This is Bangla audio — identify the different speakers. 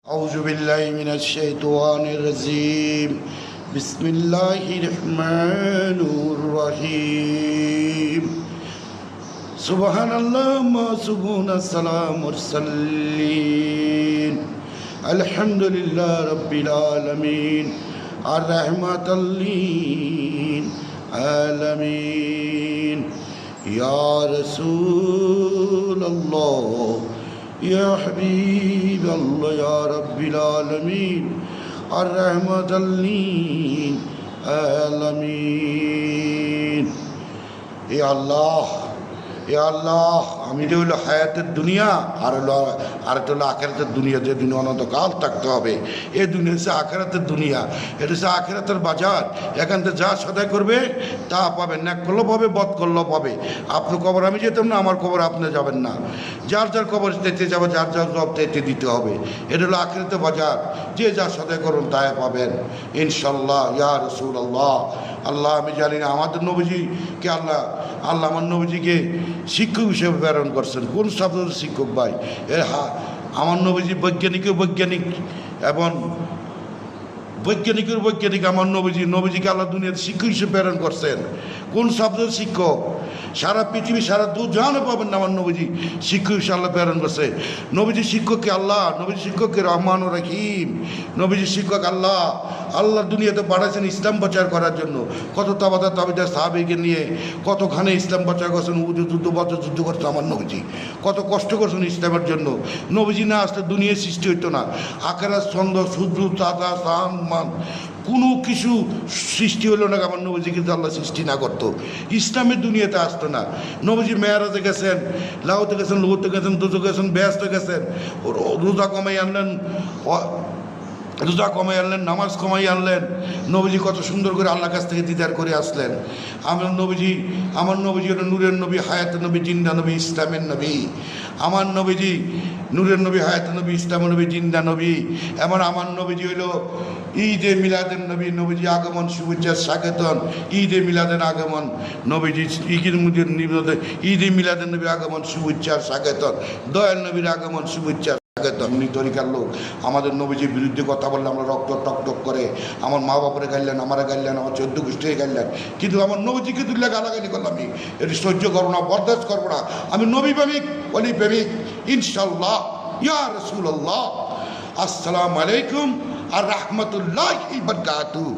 Speaker 1: أعوذ بالله من الشيطان الرجيم بسم الله الرحمن الرحيم سبحان الله ما سبحان السلام والسلين الحمد لله رب العالمين الرحمة للعالمين يا رسول الله يا حبيب الله يا رب العالمين الرحمة للعالمين يا الله يا الله আমি হলো হায়াতের দুনিয়া আর হলো আখিরাতের দুনিয়া। যে দুনিয়া অনন্তকাল থাকতে হবে, এই দুনিয়া হচ্ছে আখিরাতের দুনিয়া, এটা হচ্ছে আখিরাতের বাজার। এখান থেকে যা সদাই করবে তা পাবেন, ন্যাক করলেও পাবে, বদ করলেও পাবে। আপনার কবর আমি যেতাম না, আমার কবর আপনি যাবেন না, যার যার কবর যেতে যাবে, যার যার জব যেতে দিতে হবে। এটা হলো আখিরাতের বাজার, যে যা সদাই করুন তাই পাবেন ইনশাল্লাহ। ইয়া রাসূলুল্লাহ, আল্লাহ আমি জানি না আমাদের নবীজিকে আল্লাহ আমার নবীজিকে শিক্ষক হিসেবে প্রেরণ করছেন। কোন শব্দ শিক্ষক ভাই? আমার নবীজি বৈজ্ঞানিক এবং বৈজ্ঞানিক আমার নবীজিকে আল্লাহ দুনিয়াতে শিক্ষক হিসেবে প্রেরণ করছেন। কোন শব্দের শিক্ষক? সারা পৃথিবী সারা দুজাহানে পাবেন না আমার নবীজি শিক্ষক হিসেবে আল্লাহ প্রেরণ করছে। নবীজি শিক্ষককে আল্লাহ, নবীজি শিক্ষককে রহমান ও রহিম। নবীজি শিক্ষক আল্লাহ দুনিয়াতে পাঠাচ্ছেন ইসলাম প্রচার করার জন্য। কত তাবিদার সাহাবীকে নিয়ে কতখানে ইসলাম প্রচার করছেন, বছর যুদ্ধ করছেন আমার নবীজি, কত কষ্ট করছেন ইসলামের জন্য। নবীজি না আসলে দুনিয়ার সৃষ্টি হইতো না। আখেরাত ছন্দ সূর্য চাঁদা চাঁদ মান কোনো কিছু সৃষ্টি হলো না আমার নবীজি কিন্তু আল্লাহ সৃষ্টি না করতো, ইসলামের দুনিয়াতে আসতো না। নবীজি মেয়ারাজে গেছেন, লাহোতে গেছেন, লুহতে গেছেন, দুজো গেছেন, ব্যস্ত গেছেন, রোজা কমাই আনলেন, নামাজ কমাই আনলেন। নবীজি কত সুন্দর করে আল্লাহর কাছ থেকে দিদার করে আসলেন। আমার নবীজি হলো নূরের নবী, হায়াতের নবী, জিন্দা নবী, ইসলামের নবী। আমার নবীজি নূরের নবী, হায়াতের নবী, ইসলামের নবী, জিন্দা নবী। এমন আমার নবীজি হইল ঈদে মিলাদের নবী। নবীজি আগমন শুভেচ্ছা স্বাগতন, ঈদে মিলাদের আগমন। নবীজি ঈদে মিলাদের নবী আগমন শুভেচ্ছা স্বাগতন, দয়াল নবীর আগমন শুভেচ্ছা। তরিকার লোক আমাদের নবীজির বিরুদ্ধে কথা বললে আমরা রক্ত টক করে, আমার মা বাপরে গাইলেন, আমারা গাইলেন, আমার 14 গোষ্ঠীকে গাইলেন, কিন্তু আমার নবীজিকে তুললে গালাগালি করলাম। আমি এটি সহ্য করবো না, বরদাস্ত করবো না। আমি নবী প্রেমিক, অলি প্রেমিক ইনশাল্লাহ। ইয়া রাসূলুল্লাহ, আসসালামু আলাইকুম আর রাহমাতুল্লাহি ওয়া বারাকাতুহু।